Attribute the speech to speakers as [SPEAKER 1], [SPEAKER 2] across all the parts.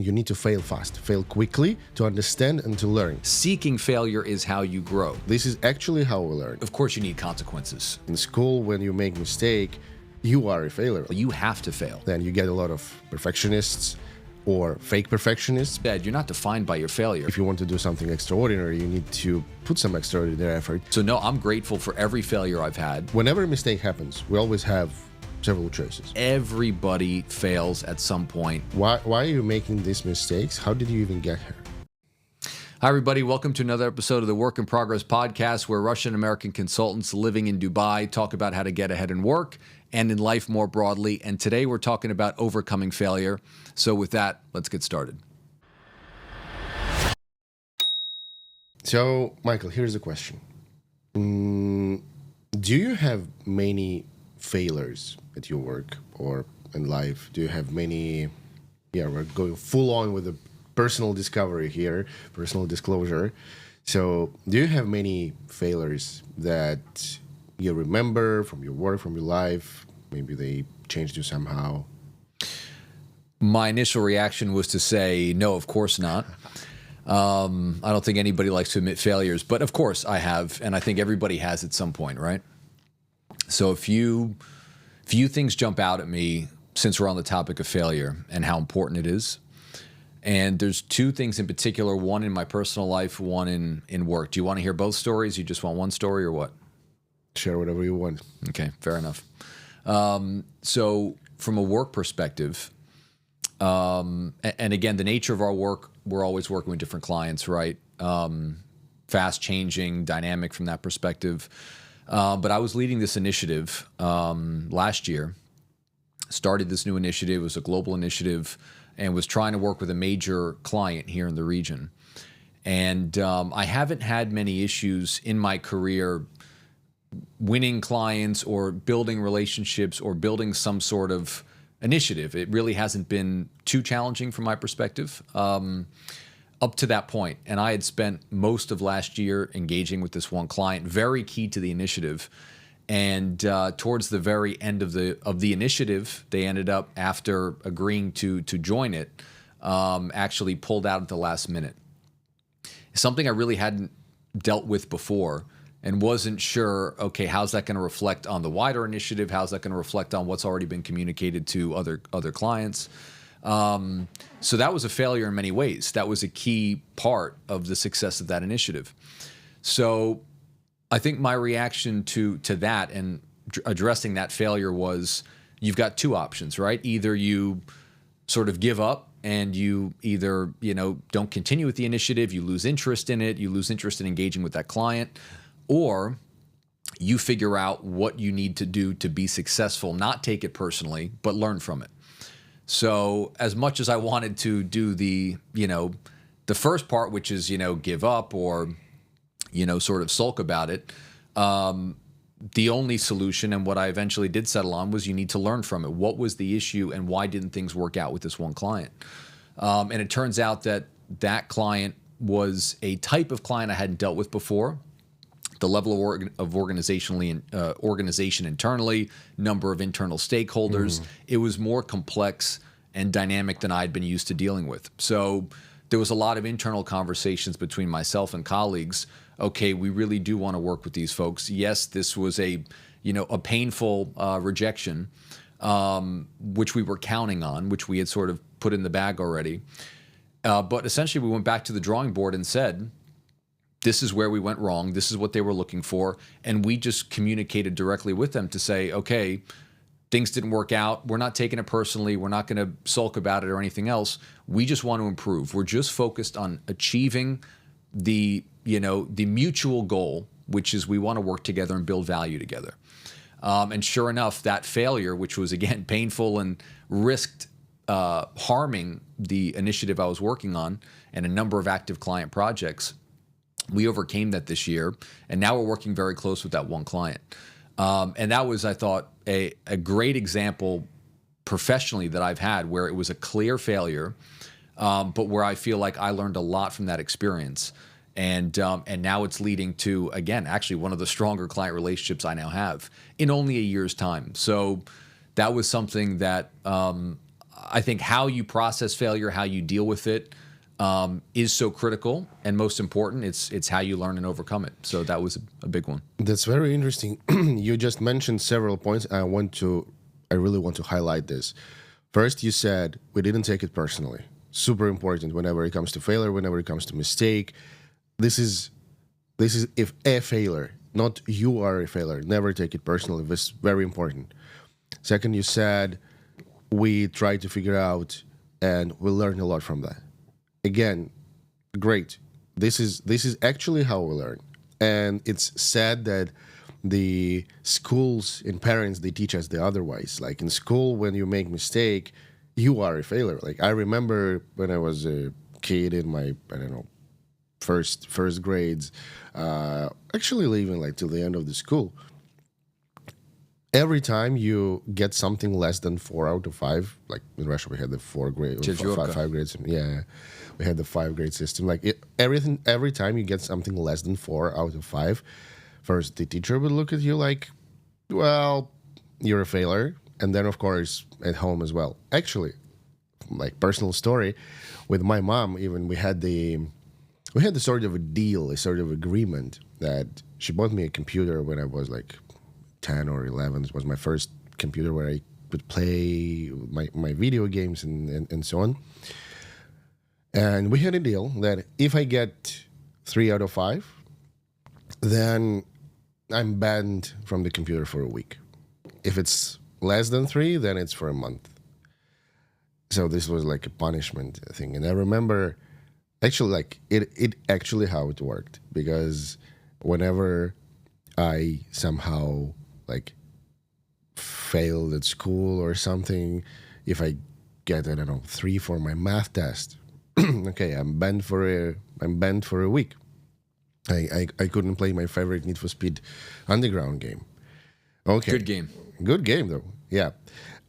[SPEAKER 1] You need to fail fast, fail quickly to understand and to learn.
[SPEAKER 2] Seeking failure is how you grow.
[SPEAKER 1] This is actually how we learn.
[SPEAKER 2] Of course, you need consequences.
[SPEAKER 1] In school, when you make mistake, you are a failure.
[SPEAKER 2] You have to fail.
[SPEAKER 1] Then you get a lot of perfectionists or fake perfectionists.
[SPEAKER 2] You're not defined by your failure.
[SPEAKER 1] If you want to do something extraordinary, you need to put some extraordinary effort.
[SPEAKER 2] So no, I'm grateful for every failure I've had.
[SPEAKER 1] Whenever a mistake happens, we always have several choices.
[SPEAKER 2] Everybody fails at some point.
[SPEAKER 1] Why are you making these mistakes? How did you even get here?
[SPEAKER 2] Hi, everybody. Welcome to another episode of the Work in Progress podcast, where Russian-American consultants living in Dubai talk about how to get ahead in work and in life more broadly. And today we're talking about overcoming failure. So with that, let's get started.
[SPEAKER 1] So, Michael, here's the question. Do you have many failures at your work or in life? Do you have many? Yeah, we're going full on with the personal discovery here, personal disclosure. So do you have many failures that you remember from your work, from your life? Maybe they changed you somehow.
[SPEAKER 2] My initial reaction was to say, no, of course not. I don't think anybody likes to admit failures, but of course I have, and I think everybody has at some point, right? So a few things jump out at me since we're on the topic of failure and how important it is. And there's two things in particular, one in my personal life, one in work. Do you want to hear both stories? You just want one story or what?
[SPEAKER 1] Share whatever you want.
[SPEAKER 2] Okay, fair enough. So from a work perspective, and again, the nature of our work, we're always working with different clients, right? Fast changing, dynamic from that perspective. But I was leading this initiative last year, started this new initiative. It was a global initiative and was trying to work with a major client here in the region. And I haven't had many issues in my career winning clients or building relationships or building some sort of initiative. It really hasn't been too challenging from my perspective. Up to that point. And I had spent most of last year engaging with this one client, very key to the initiative. And towards the very end of the initiative, they ended up, after agreeing to join it, actually pulled out at the last minute. Something I really hadn't dealt with before and wasn't sure, okay, how's that going to reflect on the wider initiative? How's that going to reflect on what's already been communicated to other clients? So that was a failure in many ways. That was a key part of the success of that initiative. So I think my reaction to that and addressing that failure was, you've got two options, right? Either you sort of give up and you either, don't continue with the initiative, you lose interest in it, you lose interest in engaging with that client, or you figure out what you need to do to be successful, not take it personally, but learn from it. So as much as I wanted to do the first part, which is, give up or, sort of sulk about it, the only solution and what I eventually did settle on was you need to learn from it. What was the issue and why didn't things work out with this one client? And it turns out that client was a type of client I hadn't dealt with before. The level of organization internally, number of internal stakeholders. It was more complex and dynamic than I'd been used to dealing with. So there was a lot of internal conversations between myself and colleagues. Okay, we really do want to work with these folks. Yes, this was a painful rejection, which we were counting on, which we had sort of put in the bag already. But essentially, we went back to the drawing board and said, this is where we went wrong. This is what they were looking for. And we just communicated directly with them to say, okay, things didn't work out. We're not taking it personally. We're not going to sulk about it or anything else. We just want to improve. We're just focused on achieving the mutual goal, which is we want to work together and build value together. And sure enough, that failure, which was, again, painful and risked harming the initiative I was working on and a number of active client projects, we overcame that this year, and now we're working very close with that one client. And that was, I thought, a great example professionally that I've had where it was a clear failure, but where I feel like I learned a lot from that experience. And now it's leading to, again, actually one of the stronger client relationships I now have in only a year's time. So that was something that I think how you process failure, how you deal with it, is so critical, and most important, it's how you learn and overcome it. So that was a big one.
[SPEAKER 1] That's very interesting. You just mentioned several points. I really want to highlight this. First, you said we didn't take it personally. Super important whenever it comes to failure, whenever it comes to mistake. This is if a failure, not you are a failure. Never take it personally. This is very important. Second, you said we tried to figure out and we learned a lot from that. Again, great. This is actually how we learn. And it's sad that the schools and parents, they teach us the otherwise. Like in school, when you make mistake, you are a failure. Like I remember when I was a kid in my, I don't know, first grades, actually leaving like till the end of the school. Every time you get something less than 4 out of 5, like in Russia we had the 5 grades. Yeah, we had the 5 grade system. Like every time you get something less than 4 out of 5, first the teacher would look at you like, well, you're a failure, and then of course at home as well. Actually, like personal story, with my mom, even we had the sort of a deal, a sort of agreement that she bought me a computer when I was like 10 or 11. It was my first computer where I could play my video games and so on. And we had a deal that if I get 3 out of 5, then I'm banned from the computer for a week. If it's less than 3, then it's for a month. So this was like a punishment thing. And I remember actually like it actually how it worked, because whenever I somehow like failed at school or something, if I get, I don't know, 3 for my math test, okay, I'm banned for a week. I couldn't play my favorite Need for Speed Underground game. Okay, good game though. Yeah,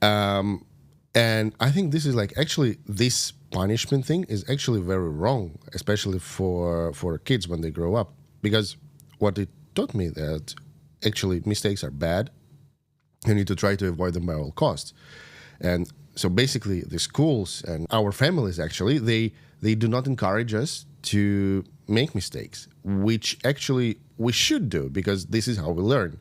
[SPEAKER 1] and I think this is like actually this punishment thing is actually very wrong, especially for kids when they grow up, because what it taught me that actually mistakes are bad. You need to try to avoid them by all costs. And so basically the schools and our families actually, they do not encourage us to make mistakes, which actually we should do, because this is how we learn.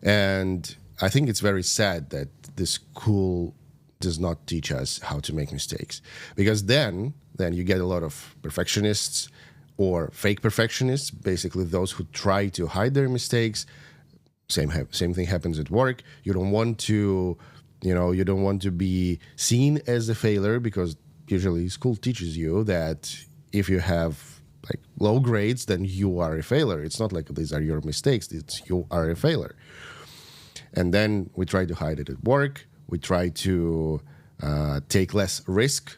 [SPEAKER 1] And I think it's very sad that the school does not teach us how to make mistakes, because then you get a lot of perfectionists or fake perfectionists, basically those who try to hide their mistakes. Same thing happens at work. You don't want to be seen as a failure, because usually school teaches you that if you have like low grades, then you are a failure. It's not like these are your mistakes. It's you are a failure. And then we try to hide it at work. We try to take less risk.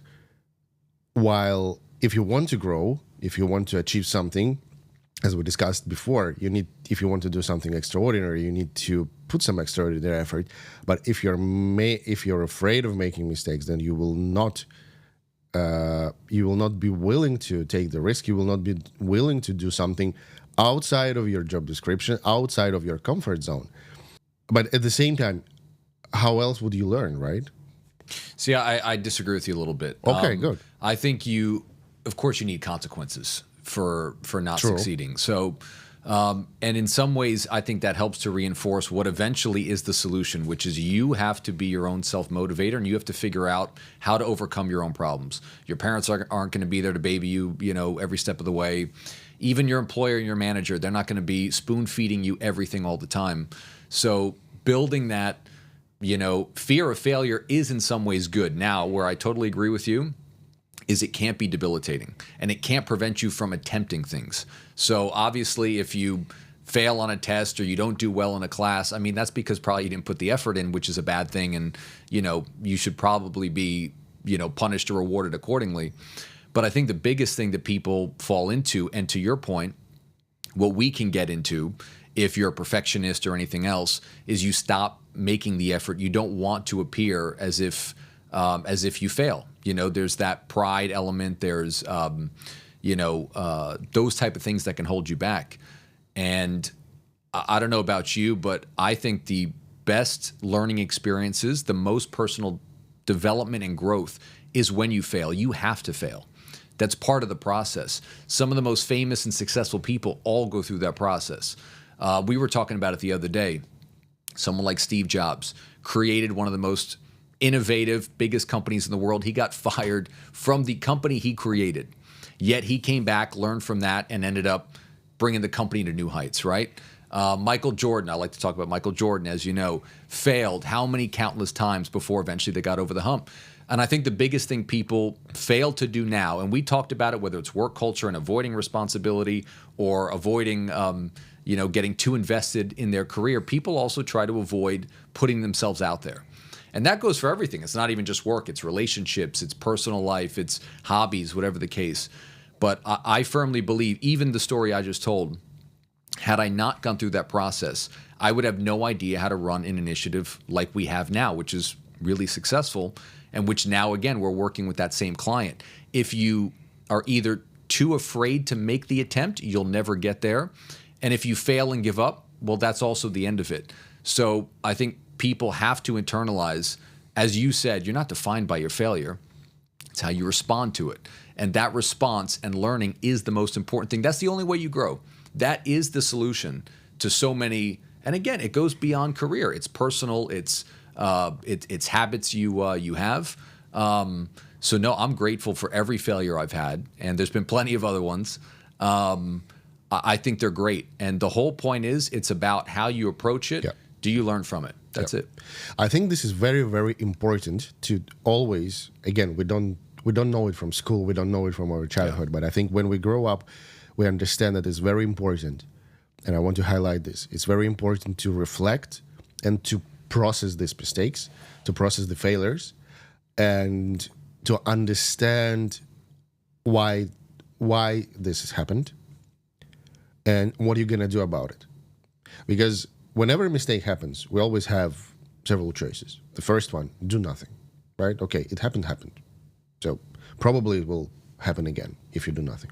[SPEAKER 1] While if you want to grow, if you want to achieve something, as we discussed before, if you want to do something extraordinary, you need to put some extraordinary effort. But if you're afraid of making mistakes, then you will not be willing to take the risk. You will not be willing to do something outside of your job description, outside of your comfort zone. But at the same time, how else would you learn, right?
[SPEAKER 2] See, I disagree with you a little bit.
[SPEAKER 1] Okay, good.
[SPEAKER 2] I think of course, you need consequences for not succeeding. So, and in some ways, I think that helps to reinforce what eventually is the solution, which is you have to be your own self-motivator, and you have to figure out how to overcome your own problems. Your parents aren't going to be there to baby you, every step of the way. Even your employer and your manager, they're not going to be spoon-feeding you everything all the time. So building that, fear of failure is in some ways good. Now, where I totally agree with you is it can't be debilitating, and it can't prevent you from attempting things. So obviously, if you fail on a test or you don't do well in a class, I mean, that's because probably you didn't put the effort in, which is a bad thing, and you should probably be punished or rewarded accordingly. But I think the biggest thing that people fall into, and to your point, what we can get into if you're a perfectionist or anything else, is you stop making the effort. You don't want to appear as if you fail. There's that pride element. There's those type of things that can hold you back. And I don't know about you, but I think the best learning experiences, the most personal development and growth is when you fail. You have to fail. That's part of the process. Some of the most famous and successful people all go through that process. We were talking about it the other day. Someone like Steve Jobs created one of the most innovative, biggest companies in the world. He got fired from the company he created. Yet he came back, learned from that, and ended up bringing the company to new heights, right? Michael Jordan, I like to talk about Michael Jordan, as you know, failed how many countless times before eventually they got over the hump. And I think the biggest thing people fail to do now, and we talked about it, whether it's work culture and avoiding responsibility or avoiding, getting too invested in their career, people also try to avoid putting themselves out there. And that goes for everything. It's not even just work. It's relationships, it's personal life, it's hobbies, whatever the case. But I firmly believe, even the story I just told, had I not gone through that process, I would have no idea how to run an initiative like we have now, which is really successful, and which now, again, we're working with that same client. If you are either too afraid to make the attempt, you'll never get there. And if you fail and give up, well, that's also the end of it. So I think people have to internalize, as you said, you're not defined by your failure. It's how you respond to it. And that response and learning is the most important thing. That's the only way you grow. That is the solution to so many. And again, it goes beyond career. It's personal. It's habits you have. So no, I'm grateful for every failure I've had, and there's been plenty of other ones. I think they're great. And the whole point is, it's about how you approach it.
[SPEAKER 1] Yeah.
[SPEAKER 2] Do you learn from it? That's it.
[SPEAKER 1] I think this is very, very important to always, again, we don't know it from school, we don't know it from our childhood, but I think when we grow up, we understand that it's very important. And I want to highlight this. It's very important to reflect and to process these mistakes, to process the failures, and to understand why this has happened and what you're going to do about it. Because whenever a mistake happens, we always have several choices. The first one, do nothing, right? Okay, it happened. So probably it will happen again if you do nothing.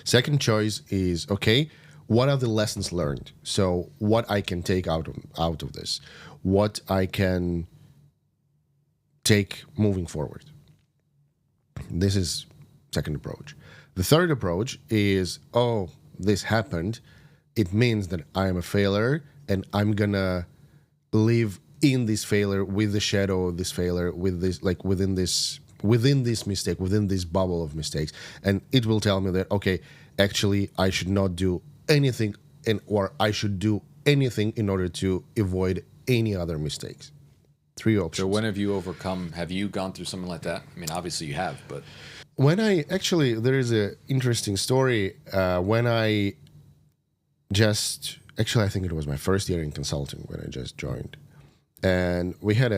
[SPEAKER 1] Second choice is, okay, what are the lessons learned? So what I can take out of this, what I can take moving forward. This is second approach. The third approach is, oh, this happened. It means that I am a failure, and I'm gonna live in this failure, with the shadow of this failure, with this, like within this mistake, within this bubble of mistakes, and it will tell me that, okay, actually I should not do anything, or I should do anything in order to avoid any other mistakes. Three options.
[SPEAKER 2] So when have you gone through something like that? I mean, obviously you have, but
[SPEAKER 1] there is an interesting story. When I think it was my first year in consulting when I just joined, and we had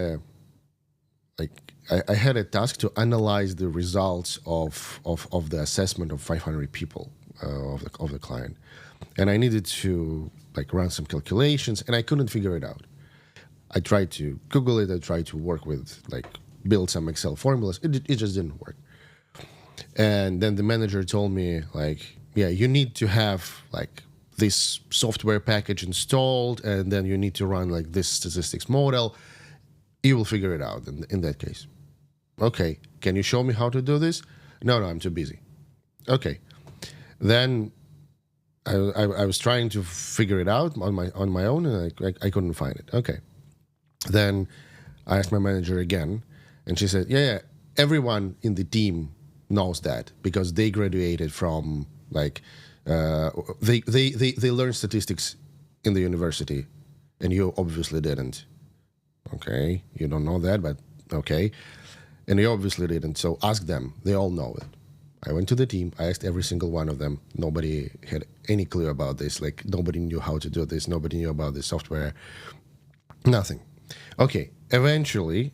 [SPEAKER 1] I had a task to analyze the results of the assessment of 500 people of the client, and I needed to run some calculations, and I couldn't figure it out. I tried to Google it. I tried to work with build some Excel formulas. It just didn't work. And then the manager told me yeah, you need to have this software package installed, and then you need to run this statistics model. You will figure it out in that case. Okay, can you show me how to do this? No, I'm too busy. Okay, then I was trying to figure it out on my own, and I couldn't find it. Okay, then I asked my manager again, and she said, yeah, everyone in the team knows that because they graduated from they learned statistics in the university, and you obviously didn't. Okay, you don't know that, but okay, and you obviously didn't. So ask them; they all know it. I went to the team. I asked every single one of them. Nobody had any clue about this. Nobody knew how to do this. Nobody knew about this software. Nothing. Okay. Eventually,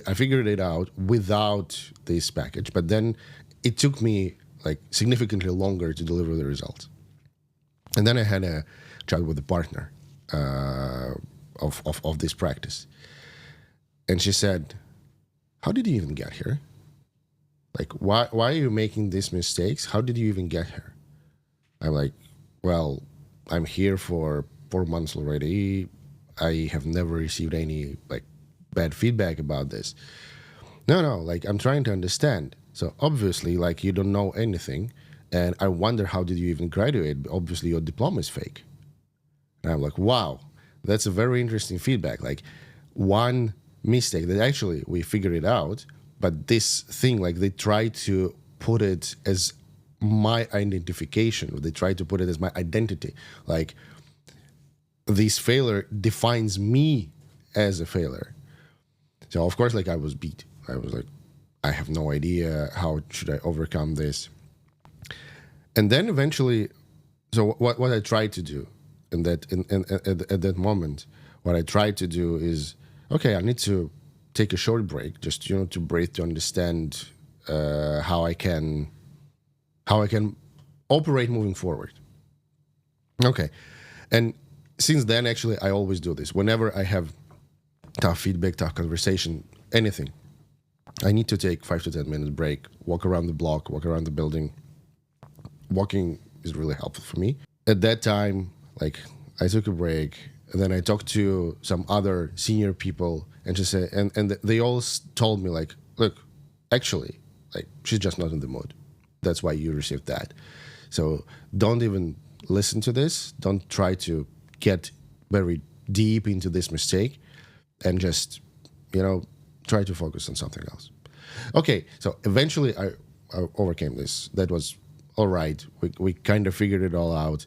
[SPEAKER 1] I figured it out without this package. But then it took me significantly longer to deliver the results. And then I had a chat with the partner of this practice, and she said, "How did you even get here? Why are you making these mistakes? How did you even get here?" I'm like, "Well, I'm here for 4 months already. I have never received any bad feedback about this. No, like I'm trying to understand. So obviously, like you don't know anything, and I wonder how did you even graduate? Obviously, your diploma is fake. And I'm like, wow, that's a very interesting feedback. Like one mistake that actually we figured it out, but this thing, like they try to put it as my identification, or they try to put it as my identity. Like this failure defines me as a failure. So of course, like I was beat. I was like, I have no idea how should I overcome this. And then eventually, so what I tried to do at that moment, what I tried to do is, okay, I need to take a short break, just to breathe, to understand how I can operate moving forward. Okay, and since then, actually, I always do this. Whenever I have tough feedback, tough conversation, anything, I need to take 5 to 10 minutes break, walk around the block, walk around the building. Walking is really helpful for me. At that time, like I took a break, and then I talked to some other senior people, and just say, and they all told me like, look, actually, like she's just not in the mood. That's why you received that. So don't even listen to this. Don't try to get very deep into this mistake, and just try to focus on something else. Okay, so eventually I overcame this. That was all right. We kind of figured it all out,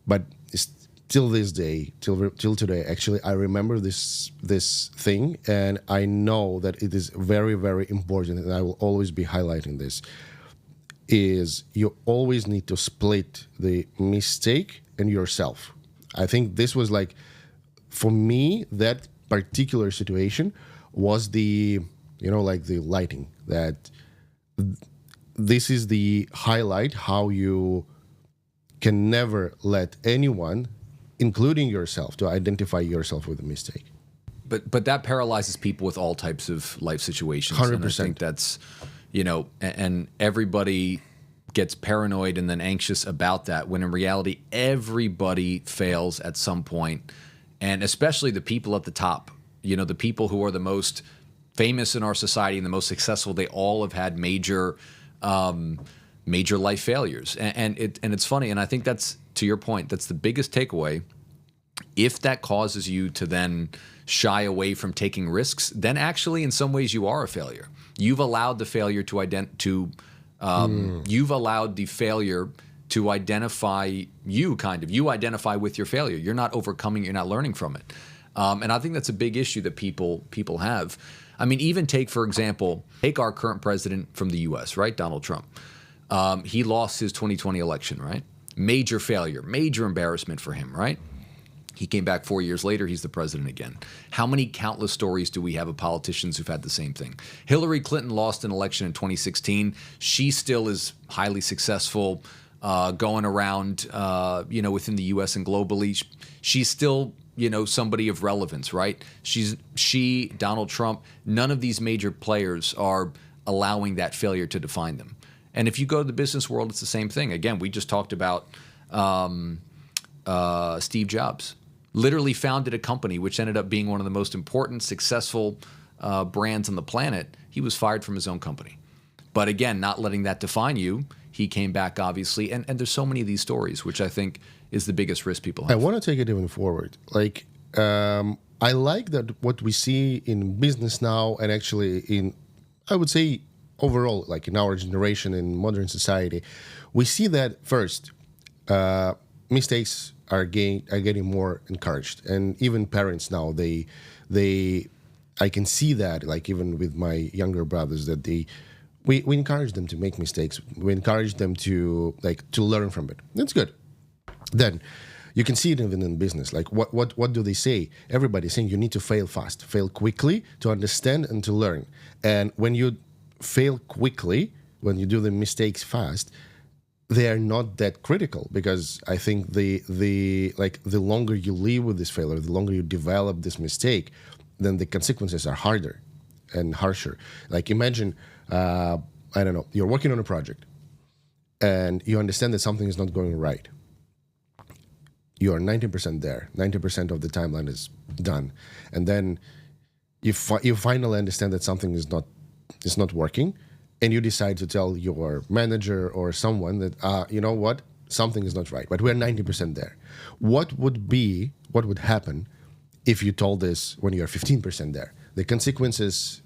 [SPEAKER 1] but till this day, till today, actually, I remember this thing, and I know that it is very, very important, and I will always be highlighting this. Is you always need to split the mistake and yourself. I think this was like, for me, that particular situation was the lighting, that this is the highlight, how you can never let anyone, including yourself, to identify yourself with a mistake.
[SPEAKER 2] But that paralyzes people with all types of life situations.
[SPEAKER 1] 100%.
[SPEAKER 2] And I think that's, and everybody gets paranoid and then anxious about that, when in reality, everybody fails at some point. And especially the people at the top, the people who are the most famous in our society and the most successful, they all have had major life failures. And it's funny, and I think that's, to your point, that's the biggest takeaway. If that causes you to then shy away from taking risks, then actually in some ways you are a failure. You've allowed the failure you've allowed the failure to identify you, kind of. You identify with your failure. You're not overcoming, you're not learning from it. And I think that's a big issue that people have. I mean, even for example, our current president from the U.S., right, Donald Trump. He lost his 2020 election, right? Major failure, major embarrassment for him, right? He came back 4 years later, he's the president again. How many countless stories do we have of politicians who've had the same thing? Hillary Clinton lost an election in 2016. She still is highly successful, going around, within the U.S. and globally. She's still, somebody of relevance, right? Donald Trump, none of these major players are allowing that failure to define them. And if you go to the business world, it's the same thing. Again, we just talked about Steve Jobs. Literally founded a company which ended up being one of the most important, successful brands on the planet. He was fired from his own company. But again, not letting that define you, he came back, obviously. And there's so many of these stories, which I think is the biggest risk people have.
[SPEAKER 1] I want to take it even forward. Like, I like that what we see in business now, and actually I would say overall, like in our generation, in modern society, we see that first, mistakes are getting more encouraged, and even parents now, I can see that, like even with my younger brothers, that we encourage them to make mistakes. We encourage them to learn from it. That's good. Then you can see it even in business. Like what do they say? Everybody's saying you need to fail fast, fail quickly to understand and to learn. And when you fail quickly, when you do the mistakes fast, they are not that critical, because I think the longer you live with this failure, the longer you develop this mistake, then the consequences are harder and harsher. Like imagine, I don't know, you're working on a project and you understand that something is not going right. You are 90% there. 90% of the timeline is done. And then you finally understand that something is not working, and you decide to tell your manager or someone that you know what, something is not right, but we're 90% there. What would happen if you told this when you're 15% there? The consequences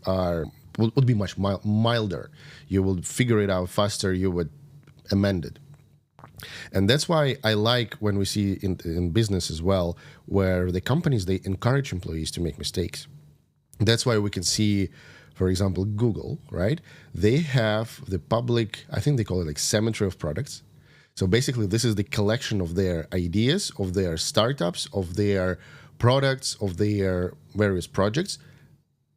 [SPEAKER 1] would be much milder. You will figure it out faster. You would amend it. And that's why I like when we see in business as well, where the companies, they encourage employees to make mistakes. That's why we can see, for example, Google, right? They have the public, I think they call it like cemetery of products. So basically, this is the collection of their ideas, of their startups, of their products, of their various projects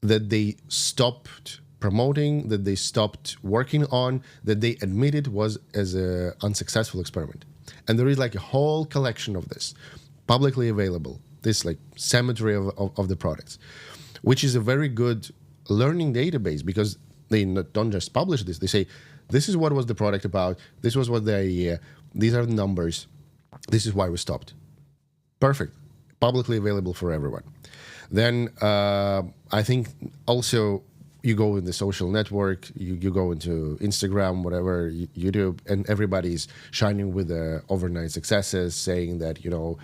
[SPEAKER 1] that they stopped promoting, that they stopped working on, that they admitted was as an unsuccessful experiment. And there is like a whole collection of this publicly available, this like cemetery of the products, which is a very good learning database, because they don't just publish this. They say, this is what was the product about. This was what the idea. These are the numbers. This is why we stopped. Perfect. Publicly available for everyone. Then I think also you go in the social network, you go into Instagram, whatever, YouTube, and everybody's shining with the overnight successes, saying that, you know,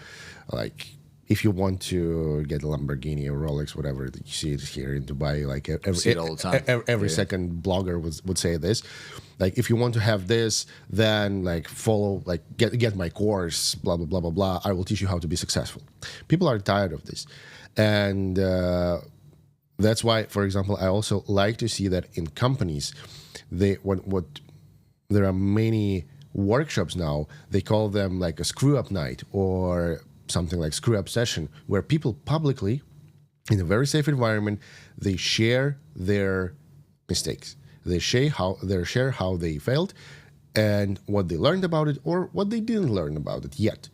[SPEAKER 1] like, if you want to get a Lamborghini or Rolex, whatever, you see it here in Dubai, like
[SPEAKER 2] see it all the time.
[SPEAKER 1] Every second blogger would say this. Like, if you want to have this, then like follow, like get my course, blah, blah, blah, blah, blah. I will teach you how to be successful. People are tired of this. And that's why, for example, I also like to see that in companies, there are many workshops now, they call them like a screw up night or something like screw up session, where people publicly, in a very safe environment, they share their mistakes. They share how they failed and what they learned about it or what they didn't learn about it yet.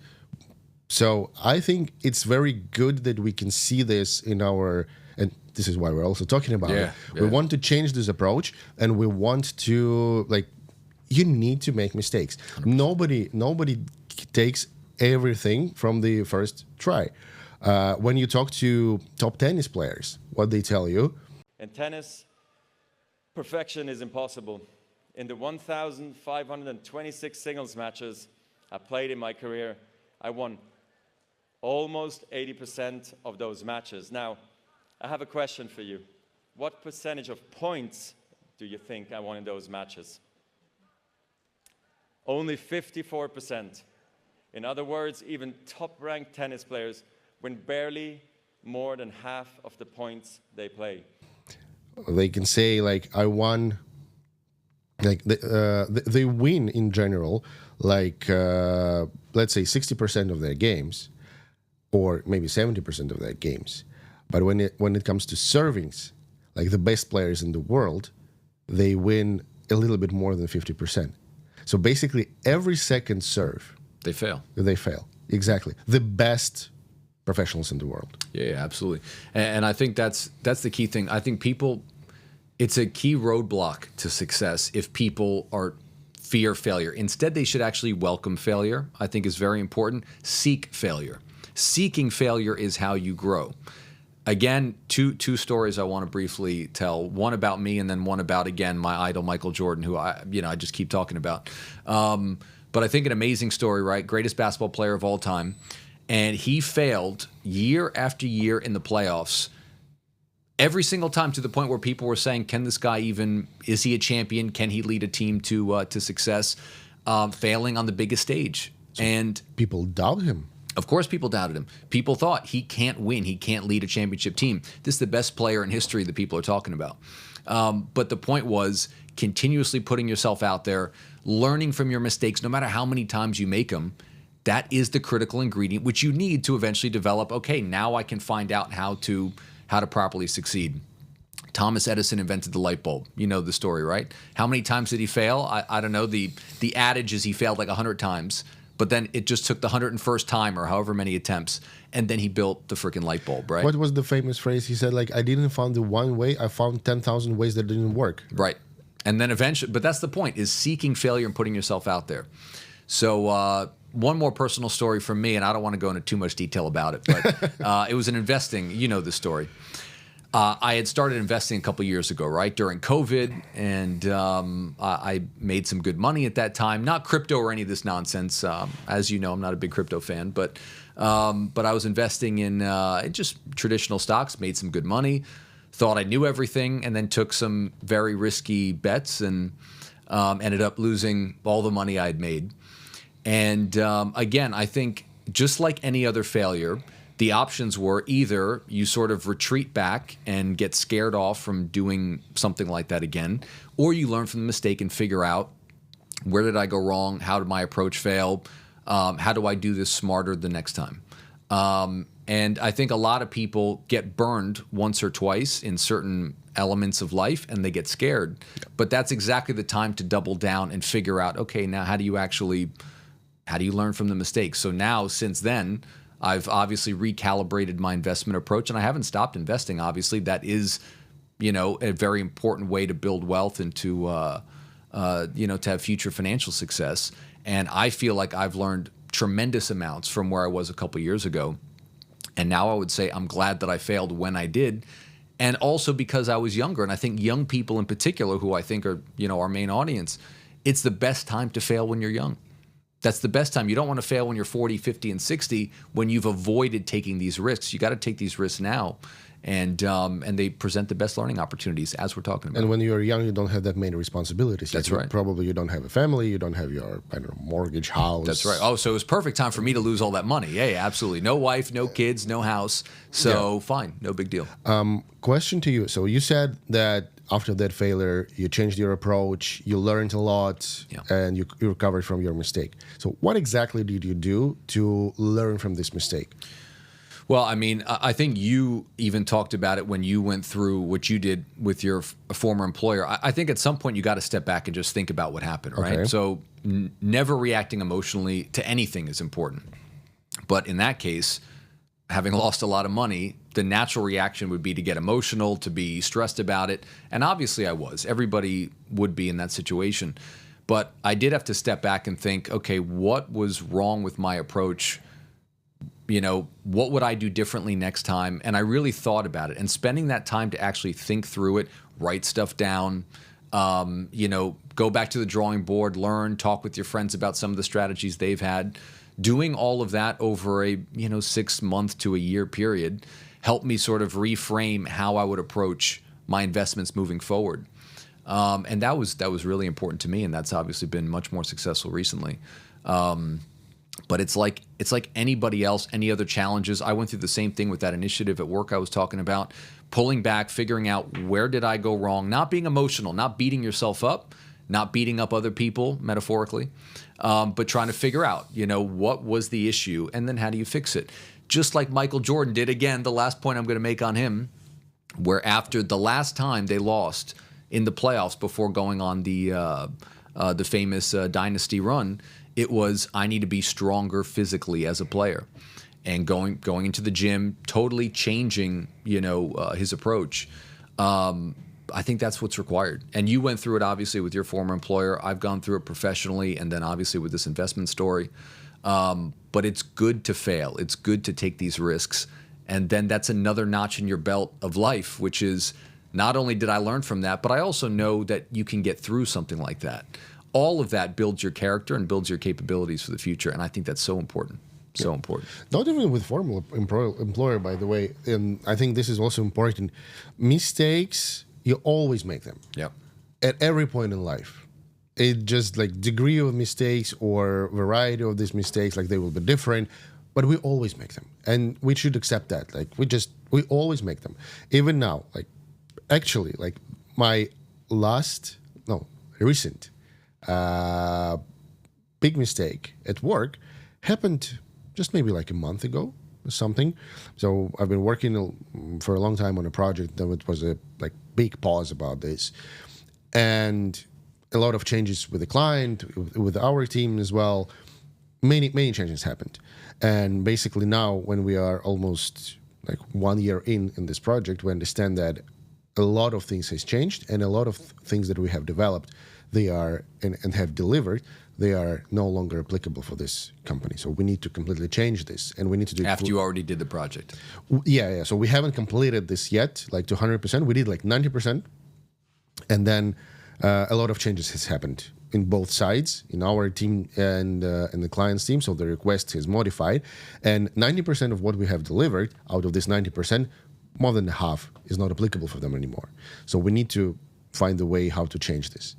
[SPEAKER 1] So I think it's very good that we can see this in our, and this is why we're also talking about it. We want to change this approach, and we want to, like, you need to make mistakes. 100%. Nobody takes everything from the first try. When you talk to top tennis players, what they tell you.
[SPEAKER 3] In tennis, perfection is impossible. In the 1,526 singles matches I played in my career, I won almost 80% of those matches. Now, I have a question for you. What percentage of points do you think I won in those matches? Only 54%. In other words, even top-ranked tennis players win barely more than half of the points they play.
[SPEAKER 1] They can say, like, I won, like, they win in general, like, let's say 60% of their games, or maybe 70% of their games. But when it comes to servings, like the best players in the world, they win a little bit more than 50%. So basically, every second serve,
[SPEAKER 2] they fail.
[SPEAKER 1] Exactly. The best professionals in the world.
[SPEAKER 2] Yeah, absolutely. And I think that's the key thing. I think it's a key roadblock to success if people are fear failure. Instead, they should actually welcome failure. I think is very important. Seek failure. Seeking failure is how you grow. Again, two stories I want to briefly tell. One about me, and then one about, again, my idol Michael Jordan, who I just keep talking about. But I think an amazing story, right? Greatest basketball player of all time. And he failed year after year in the playoffs, every single time, to the point where people were saying, can this guy is he a champion? Can he lead a team to success? Failing on the biggest stage.
[SPEAKER 1] So
[SPEAKER 2] and
[SPEAKER 1] people doubt him.
[SPEAKER 2] Of course people doubted him. People thought he can't win. He can't lead a championship team. This is the best player in history that people are talking about. But the point was continuously putting yourself out there, learning from your mistakes, no matter how many times you make them. That is the critical ingredient which you need to eventually develop, okay, now I can find out how to properly succeed. Thomas Edison invented the light bulb. You know the story, right? How many times did he fail? I don't know. The adage is he failed like 100 times. But then it just took the 101st time or however many attempts, and then he built the freaking light bulb, right?
[SPEAKER 1] What was the famous phrase? He said, like, I didn't find the one way, I found 10,000 ways that didn't work.
[SPEAKER 2] Right. And then eventually, but that's the point, is seeking failure and putting yourself out there. So one more personal story from me, and I don't want to go into too much detail about it, but it was in investing. You know the story. I had started investing a couple years ago, right, during COVID, and I made some good money at that time. Not crypto or any of this nonsense. As you know, I'm not a big crypto fan, but I was investing in just traditional stocks, made some good money, thought I knew everything, and then took some very risky bets and ended up losing all the money I had made. And again, I think just like any other failure, the options were either you sort of retreat back and get scared off from doing something like that again, or you learn from the mistake and figure out, where did I go wrong? How did my approach fail? How do I do this smarter the next time? And I think a lot of people get burned once or twice in certain elements of life and they get scared. But that's exactly the time to double down and figure out, okay, now how do you learn from the mistakes? So now, since then, I've obviously recalibrated my investment approach, and I haven't stopped investing. Obviously, that is, a very important way to build wealth and to have future financial success. And I feel like I've learned tremendous amounts from where I was a couple years ago. And now I would say I'm glad that I failed when I did, and also because I was younger. And I think young people in particular, who I think are, our main audience, it's the best time to fail when you're young. That's the best time. You don't want to fail when you're 40, 50, and 60 when you've avoided taking these risks. You got to take these risks now. And they present the best learning opportunities, as we're talking about.
[SPEAKER 1] And when you're young, you don't have that many responsibilities.
[SPEAKER 2] That's right.
[SPEAKER 1] Probably you don't have a family, you don't have your, mortgage, house.
[SPEAKER 2] That's right. Oh, so it was perfect time for me to lose all that money. Yeah, absolutely. No wife, no kids, no house. So fine, no big deal.
[SPEAKER 1] Question to you. So you said that after that failure, you changed your approach, you learned a lot, and you recovered from your mistake. So what exactly did you do to learn from this mistake?
[SPEAKER 2] Well, I mean, I think you even talked about it when you went through what you did with your former employer. I think at some point you got to step back and just think about what happened, right?
[SPEAKER 1] Okay.
[SPEAKER 2] So never reacting emotionally to anything is important. But in that case, having lost a lot of money, the natural reaction would be to get emotional, to be stressed about it. And obviously I was. Everybody would be in that situation. But I did have to step back and think, okay, what was wrong with my approach? What would I do differently next time? And I really thought about it. And spending that time to actually think through it, write stuff down, go back to the drawing board, learn, talk with your friends about some of the strategies they've had. Doing all of that over a 6 month to a year period helped me sort of reframe how I would approach my investments moving forward. And that was really important to me, and that's obviously been much more successful recently. But it's like anybody else, any other challenges. I went through the same thing with that initiative at work I was talking about, pulling back, figuring out where did I go wrong, not being emotional, not beating yourself up, not beating up other people, metaphorically, but trying to figure out, what was the issue and then how do you fix it? Just like Michael Jordan did, again, the last point I'm going to make on him, where after the last time they lost in the playoffs before going on the famous dynasty run, it was, I need to be stronger physically as a player, and going into the gym, totally changing, his approach. I think that's what's required. And you went through it obviously with your former employer. I've gone through it professionally, and then obviously with this investment story. But it's good to fail. It's good to take these risks. And then that's another notch in your belt of life, which is not only did I learn from that, but I also know that you can get through something like that. All of that builds your character and builds your capabilities for the future. And I think that's so important. So important.
[SPEAKER 1] Not even with former employer, by the way. And I think this is also important. Mistakes, you always make them.
[SPEAKER 2] Yep.
[SPEAKER 1] At every point in life. It just degree of mistakes or variety of these mistakes, they will be different, but we always make them. And we should accept that. We always make them. Even now, actually, my recent big mistake at work happened just maybe a month ago or something. So I've been working for a long time on a project. Then it was a big pause about this, and a lot of changes with the client, with our team as well. Many changes happened, and basically now when we are almost 1 year in this project, we understand that a lot of things has changed, and a lot of things that we have developed, they are and have delivered, they are no longer applicable for this company. So we need to completely change this, and we need to do it
[SPEAKER 2] After you already did the project.
[SPEAKER 1] Yeah. So we haven't completed this yet, like to 100%. We did like 90%, and then a lot of changes has happened in both sides, in our team and the client's team. So the request is modified, and 90% of what we have delivered out of this 90%, more than half is not applicable for them anymore. So we need to find a way how to change this,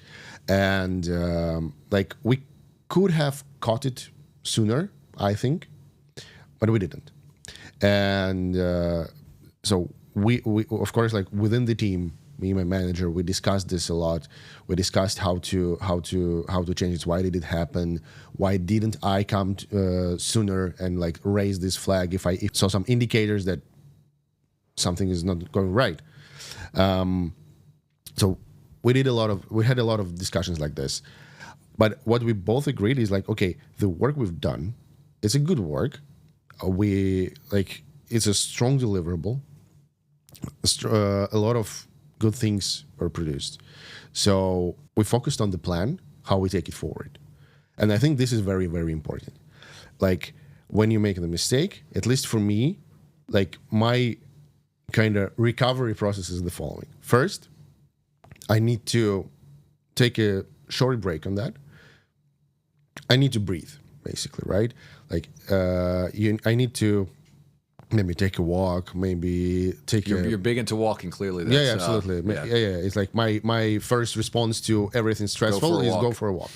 [SPEAKER 1] and like we could have caught it sooner, I think, but we didn't. And so we of course, like within the team, me and my manager, we discussed this a lot. We discussed how to change it. Why did it happen? Why didn't I come sooner and like raise this flag if I saw some indicators that something is not going right? So we had a lot of discussions like this. But what we both agreed is like, okay, the work we've done, it's a good work. It's a strong deliverable. A lot of good things were produced. So we focused on the plan, how we take it forward. And I think this is very, very important. Like when you make the mistake, at least for me, like my kind of recovery process is the following. First, I need to take a short break on that. I need to breathe, basically, right? Like I need to maybe take a walk, maybe take
[SPEAKER 2] You're big into walking, clearly. That's,
[SPEAKER 1] yeah, absolutely. Yeah. It's like my first response to everything stressful is go for a walk.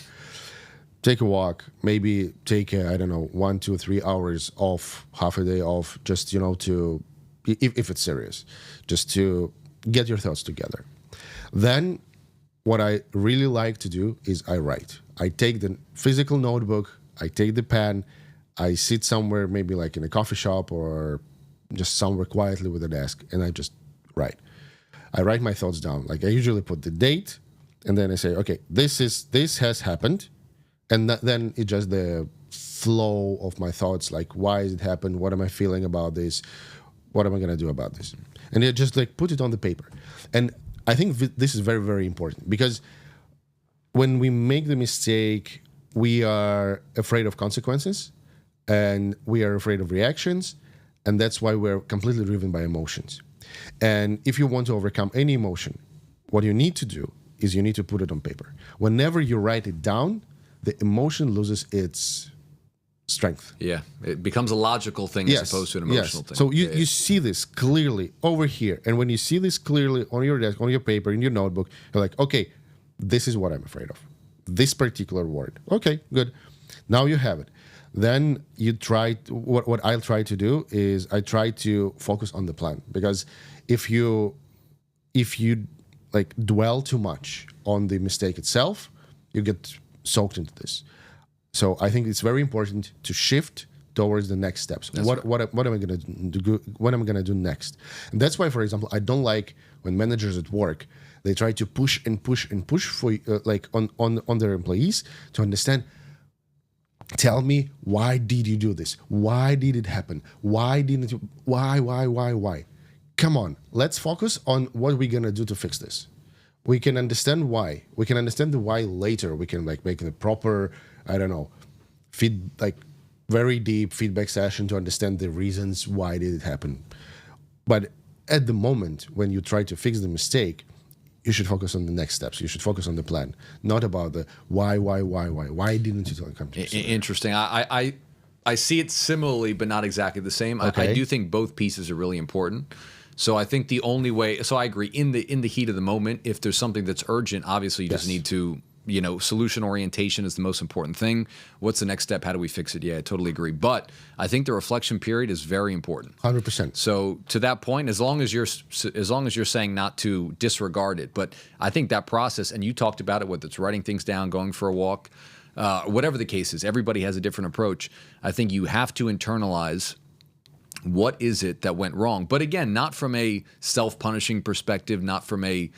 [SPEAKER 1] Take a walk, maybe take, 1, 2, 3 hours off, half a day off, just, to, if it's serious, just to get your thoughts together. Then what I really like to do is I write. I take the physical notebook, I take the pen, I sit somewhere, maybe like in a coffee shop or just somewhere quietly with a desk, and I just write. I write my thoughts down. Like I usually put the date, and then I say, okay, this has happened, and then it's just the flow of my thoughts. Like, why has it happened? What am I feeling about this? What am I gonna do about this? And I just like put it on the paper. And I think this is very, very important, because when we make the mistake, we are afraid of consequences, and we are afraid of reactions, and that's why we're completely driven by emotions. And if you want to overcome any emotion, what you need to do is you need to put it on paper. Whenever you write it down, the emotion loses its strength.
[SPEAKER 2] Yeah, it becomes a logical thing as opposed to an emotional thing.
[SPEAKER 1] So you see this clearly over here, and when you see this clearly on your desk, on your paper, in your notebook, you're like, okay, this is what I'm afraid of. This particular word. Okay, good. Now you have it. Then you try. What I'll try to do is I try to focus on the plan, because if you like dwell too much on the mistake itself, you get soaked into this. So I think it's very important to shift towards the next steps. What am I gonna do? What am I gonna do next? And that's why, for example, I don't like when managers at work, they try to push and push and push for like on their employees to understand. Tell me, why did you do this? Why did it happen? Why didn't you? Why? Come on, let's focus on what we're gonna do to fix this. We can understand why. We can understand the why later. We can like make the proper, very deep feedback session to understand the reasons why did it happen. But at the moment when you try to fix the mistake, you should focus on the next steps. You should focus on the plan, not about the why. Why didn't you come to us?
[SPEAKER 2] Interesting. I see it similarly, but not exactly the same.
[SPEAKER 1] Okay.
[SPEAKER 2] I do think both pieces are really important. So I think the only way, so I agree, in the heat of the moment, if there's something that's urgent, obviously you just need to, solution orientation is the most important thing. What's the next step? How do we fix it? Yeah, I totally agree. But I think the reflection period is very important.
[SPEAKER 1] 100%.
[SPEAKER 2] So to that point, as long as you're saying not to disregard it, but I think that process, and you talked about it, whether it's writing things down, going for a walk, whatever the case is, everybody has a different approach. I think you have to internalize what is it that went wrong? But again, not from a self-punishing perspective, not from a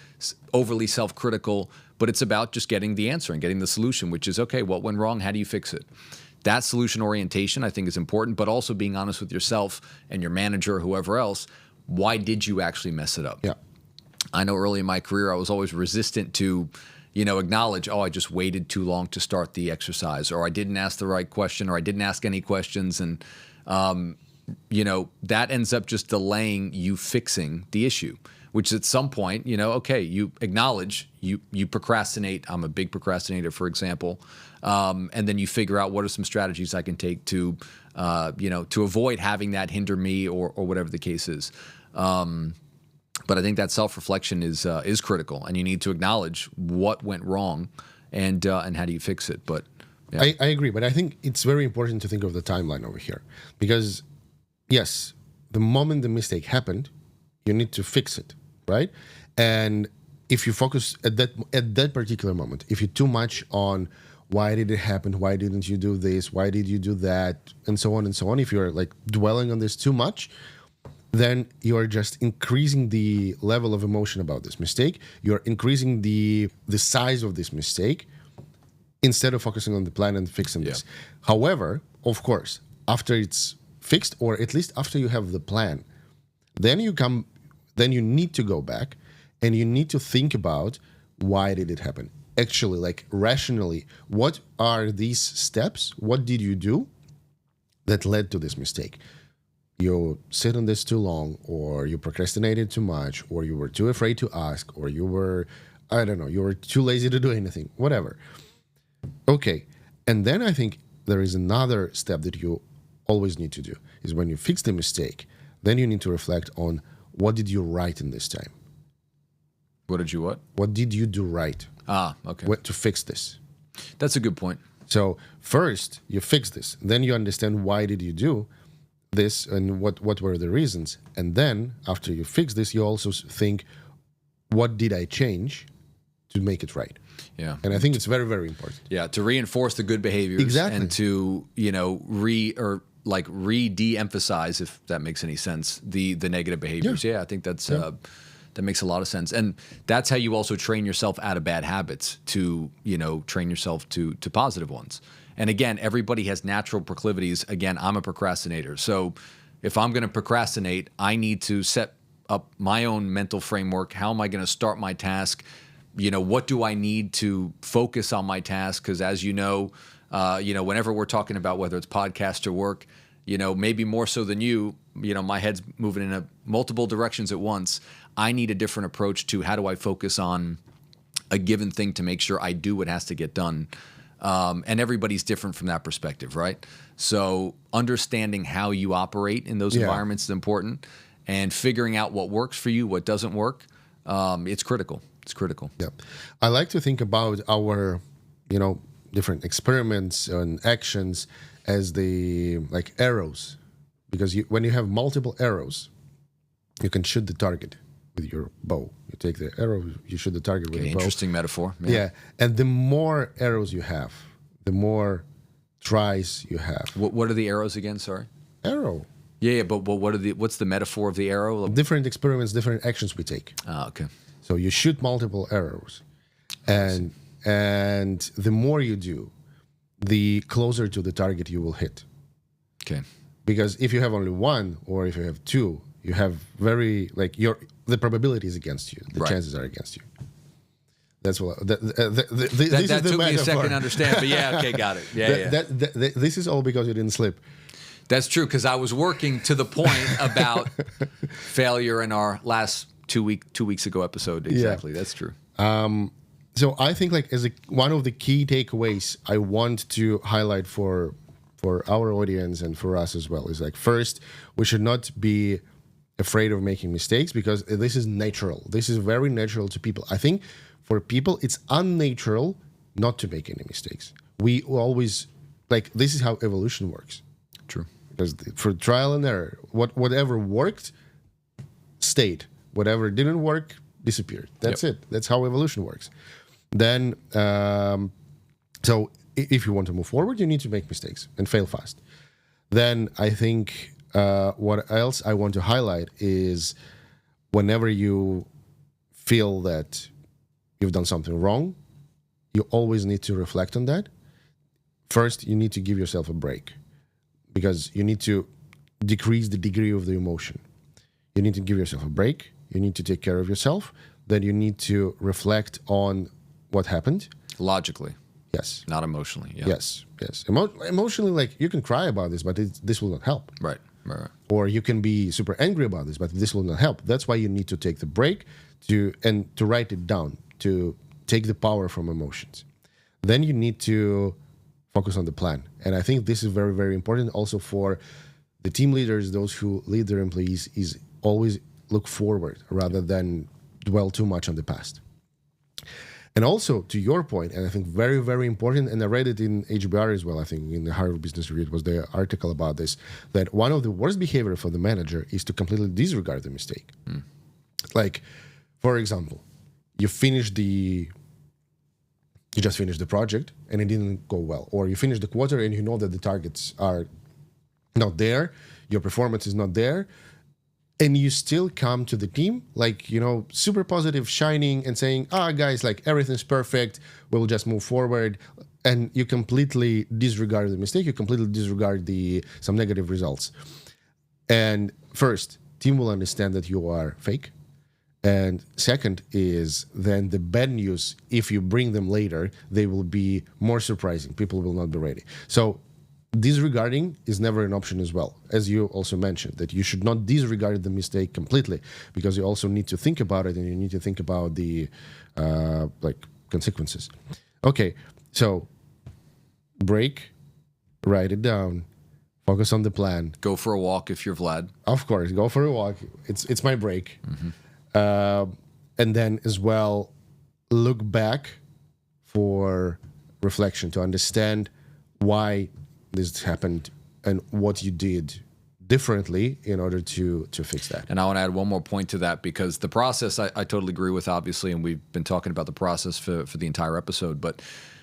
[SPEAKER 2] overly self-critical, but it's about just getting the answer and getting the solution, which is, okay, what went wrong? How do you fix it? That solution orientation, I think, is important, but also being honest with yourself and your manager or whoever else. Why did you actually mess it up?
[SPEAKER 1] Yeah.
[SPEAKER 2] I know early in my career, I was always resistant to, acknowledge, oh, I just waited too long to start the exercise, or I didn't ask the right question, or I didn't ask any questions. And, that ends up just delaying you fixing the issue, which at some point, okay, you acknowledge, you procrastinate. I'm a big procrastinator, for example. And then you figure out what are some strategies I can take to avoid having that hinder me or whatever the case is. But I think that self-reflection is critical, and you need to acknowledge what went wrong and how do you fix it. But yeah.
[SPEAKER 1] I agree, but I think it's very important to think of the timeline over here, because yes, the moment the mistake happened, you need to fix it, right? And if you focus at that particular moment, if you're too much on why did it happen, why didn't you do this, why did you do that, and so on and so on, if you're like dwelling on this too much, then you are just increasing the level of emotion about this mistake. You're increasing the size of this mistake instead of focusing on the plan and fixing this. However, of course, after it's fixed, or at least after you have the plan, then you need to go back and you need to think about why did it happen? Actually, like rationally, what are these steps? What did you do that led to this mistake? You sit on this too long, or you procrastinated too much, or you were too afraid to ask, or you were, you were too lazy to do anything, whatever. Okay. And then I think there is another step that you always need to do, is when you fix the mistake, then you need to reflect on what did you right in this time?
[SPEAKER 2] What did you what?
[SPEAKER 1] What did you do right?
[SPEAKER 2] Okay.
[SPEAKER 1] To fix this?
[SPEAKER 2] That's a good point.
[SPEAKER 1] So first you fix this, then you understand why did you do this and what were the reasons. And then after you fix this, you also think, what did I change to make it right?
[SPEAKER 2] Yeah.
[SPEAKER 1] And I think it's very, very important.
[SPEAKER 2] Yeah, to reinforce the good behaviors.
[SPEAKER 1] Exactly.
[SPEAKER 2] And to, de-emphasize, if that makes any sense, the negative behaviors. Yeah, I think that makes a lot of sense. And that's how you also train yourself out of bad habits to, train yourself to positive ones. And again, everybody has natural proclivities. Again, I'm a procrastinator. So if I'm going to procrastinate, I need to set up my own mental framework. How am I going to start my task? What do I need to focus on my task? Because as whenever we're talking about whether it's podcast or work, maybe more so than my head's moving in multiple directions at once. I need a different approach to how do I focus on a given thing to make sure I do what has to get done. And everybody's different from that perspective, right? So understanding how you operate in those environments is important, and figuring out what works for you, what doesn't work, it's critical. It's critical.
[SPEAKER 1] Yeah. I like to think about our, different experiments and actions as like arrows, because when you have multiple arrows, you can shoot the target with your bow. You take the arrow, you shoot the target with the bow.
[SPEAKER 2] Interesting metaphor.
[SPEAKER 1] Yeah. And the more arrows you have, the more tries you have.
[SPEAKER 2] What are the arrows again? Sorry.
[SPEAKER 1] Arrow.
[SPEAKER 2] Yeah, but what's the metaphor of the arrow?
[SPEAKER 1] Different experiments, different actions we take.
[SPEAKER 2] Okay.
[SPEAKER 1] So you shoot multiple arrows, and the more you do, the closer to the target you will hit.
[SPEAKER 2] Okay.
[SPEAKER 1] Because if you have only one, or if you have two, you have the probability is against you. The chances are against you. That's what. That
[SPEAKER 2] took me a second to understand, but yeah, okay, got it. Yeah,
[SPEAKER 1] this is all because you didn't slip.
[SPEAKER 2] That's true, because I was working to the point about failure in our last 2 weeks ago episode. Exactly, that's true.
[SPEAKER 1] So I think one of the key takeaways I want to highlight for our audience and for us as well is first, we should not be afraid of making mistakes, because this is natural. This is very natural to people. I think for people, it's unnatural not to make any mistakes. We always, this is how evolution works.
[SPEAKER 2] True.
[SPEAKER 1] Because for trial and error, whatever worked, stayed. Whatever didn't work, disappeared. That's it. That's how evolution works. Then, so if you want to move forward, you need to make mistakes and fail fast. Then I think what else I want to highlight is whenever you feel that you've done something wrong, you always need to reflect on that. First, you need to give yourself a break, because you need to decrease the degree of the emotion. You need to give yourself a break. You need to take care of yourself. Then you need to reflect on what happened.
[SPEAKER 2] Logically,
[SPEAKER 1] Yes.
[SPEAKER 2] not emotionally. Yeah.
[SPEAKER 1] Yes. Emotionally, like you can cry about this, but this will not help.
[SPEAKER 2] Right.
[SPEAKER 1] Or you can be super angry about this, but this will not help. That's why you need to take the break to write it down, to take the power from emotions. Then you need to focus on the plan. And I think this is very, very important also for the team leaders, those who lead their employees, is always look forward rather than dwell too much on the past. And also, to your point, and I think very, very important, and I read it in HBR as well, I think in the Harvard Business Review, it was the article about this, that one of the worst behavior for the manager is to completely disregard the mistake. Like, for example, you just finished the project and it didn't go well. Or you finished the quarter and you know that the targets are not there, your performance is not there, and you still come to the team, like, super positive, shining, and saying, guys, like, everything's perfect, we'll just move forward. And you completely disregard the mistake, you completely disregard some negative results. And first, team will understand that you are fake. And second is then the bad news, if you bring them later, they will be more surprising. People will not be ready. So disregarding is never an option as well. As you also mentioned, that you should not disregard the mistake completely, because you also need to think about it and you need to think about the consequences. Okay, so break, write it down, focus on the plan.
[SPEAKER 2] Go for a walk if you're Vlad.
[SPEAKER 1] Of course, go for a walk. It's my break. And then as well, look back for reflection to understand why this happened and what you did differently in order to fix that.
[SPEAKER 2] And I want to add one more point to that, because the process I totally agree with, obviously, and we've been talking about the process for the entire episode, but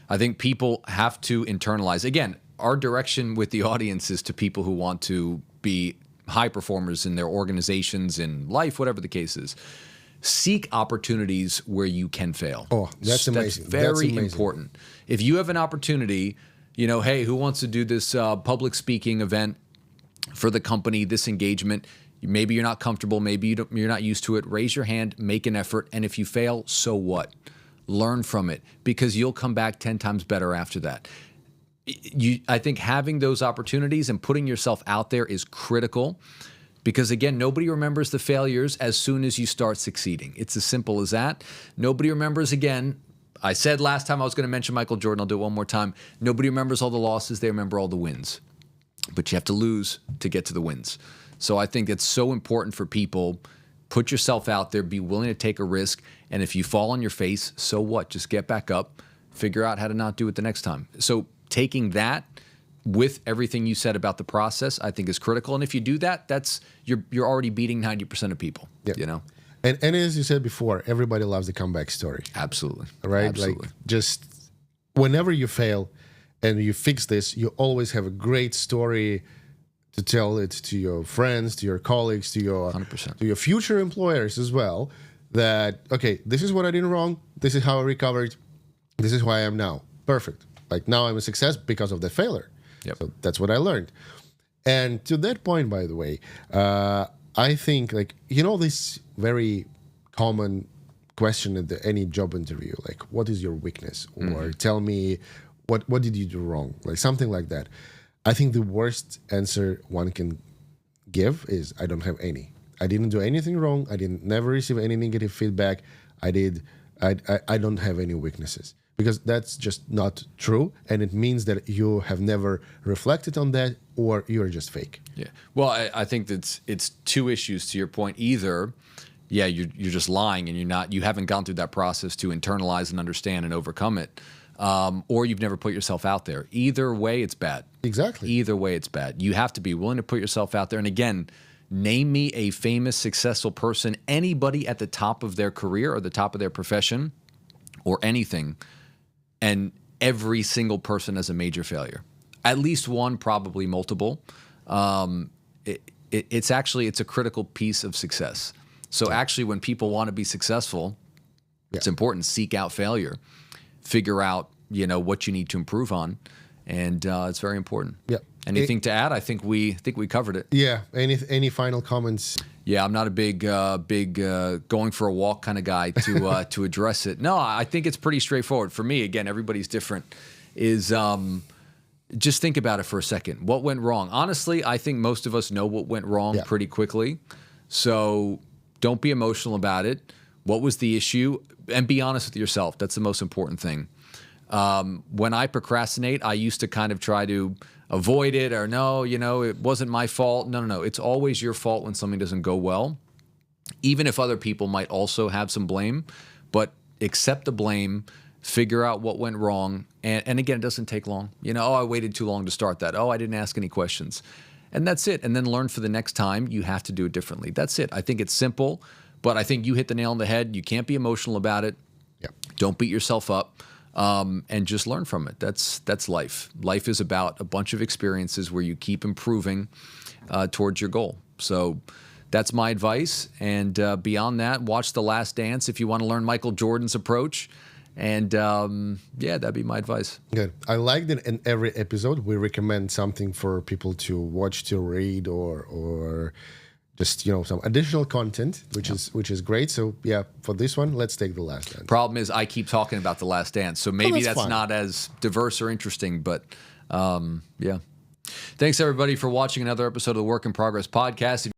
[SPEAKER 2] I think people have to internalize. Again, our direction with the audience is to people who want to be high performers in their organizations, in life, whatever the case is. Seek opportunities where you can fail.
[SPEAKER 1] Oh, that's amazing.
[SPEAKER 2] That's very important. If you have an opportunity, hey, who wants to do this public speaking event for the company, this engagement? Maybe you're not comfortable. Maybe you're not used to it. Raise your hand, make an effort. And if you fail, so what? Learn from it, because you'll come back 10 times better after that. I think having those opportunities and putting yourself out there is critical, because, again, nobody remembers the failures as soon as you start succeeding. It's as simple as that. Nobody remembers, again, I said last time I was going to mention Michael Jordan. I'll do it one more time. Nobody remembers all the losses. They remember all the wins. But you have to lose to get to the wins. So I think it's so important for people. Put yourself out there. Be willing to take a risk. And if you fall on your face, so what? Just get back up. Figure out how to not do it the next time. So taking that with everything you said about the process, I think is critical. And if you do that, you're already beating 90% of people.
[SPEAKER 1] Yep. And as you said before, everybody loves the comeback story.
[SPEAKER 2] Absolutely.
[SPEAKER 1] Right?
[SPEAKER 2] Absolutely.
[SPEAKER 1] Like, just whenever you fail and you fix this, you always have a great story to tell it to your friends, to your colleagues, to your
[SPEAKER 2] 100%.
[SPEAKER 1] to your future employers as well, that, okay, this is what I did wrong. This is how I recovered. This is who I am now. Perfect. Like, now I'm a success because of that failure.
[SPEAKER 2] Yep.
[SPEAKER 1] So that's what I learned. And to that point, by the way, I think, this very common question at any job interview, like, what is your weakness? Or tell me, what did you do wrong? Like, something like that. I think the worst answer one can give is, I don't have any. I didn't do anything wrong. I never receive any negative feedback. I don't have any weaknesses. Because that's just not true, and it means that you have never reflected on that, or you're just fake.
[SPEAKER 2] Yeah. Well, I think that it's two issues to your point. Either, you're just lying and you haven't gone through that process to internalize and understand and overcome it, or you've never put yourself out there. Either way, it's bad.
[SPEAKER 1] Exactly.
[SPEAKER 2] Either way, it's bad. You have to be willing to put yourself out there. And again, name me a famous, successful person, anybody at the top of their career or the top of their profession or anything, and every single person has a major failure. At least one, probably multiple. It's a critical piece of success. So actually, when people want to be successful, it's important. Seek out failure. Figure out, what you need to improve on. And it's very important.
[SPEAKER 1] Yeah.
[SPEAKER 2] Anything to add? I think we covered it.
[SPEAKER 1] Yeah. Any final comments?
[SPEAKER 2] Yeah, I'm not a big going for a walk kind of guy to address it. No, I think it's pretty straightforward. For me, again, everybody's different. Just think about it for a second. What went wrong? Honestly, I think most of us know what went wrong pretty quickly. So don't be emotional about it. What was the issue? And be honest with yourself. That's the most important thing. When I procrastinate, I used to kind of try to avoid it or no, it wasn't my fault. No. It's always your fault when something doesn't go well, even if other people might also have some blame. But accept the blame, figure out what went wrong. And again, it doesn't take long. I waited too long to start that. I didn't ask any questions. And that's it. And then learn for the next time you have to do it differently. That's it. I think it's simple, but I think you hit the nail on the head. You can't be emotional about it.
[SPEAKER 1] Yeah.
[SPEAKER 2] Don't beat yourself up. And just learn from it. That's life. Life is about a bunch of experiences where you keep improving towards your goal. So that's my advice. And beyond that, watch The Last Dance if you want to learn Michael Jordan's approach. And that'd be my advice.
[SPEAKER 1] Good. I like that in every episode we recommend something for people to watch, to read, or just some additional content, which is great. So for this one, let's take The Last Dance.
[SPEAKER 2] Problem is, I keep talking about The Last Dance, so maybe that's
[SPEAKER 1] fine.
[SPEAKER 2] not as diverse or interesting. But Thanks everybody for watching another episode of the Work in Progress podcast.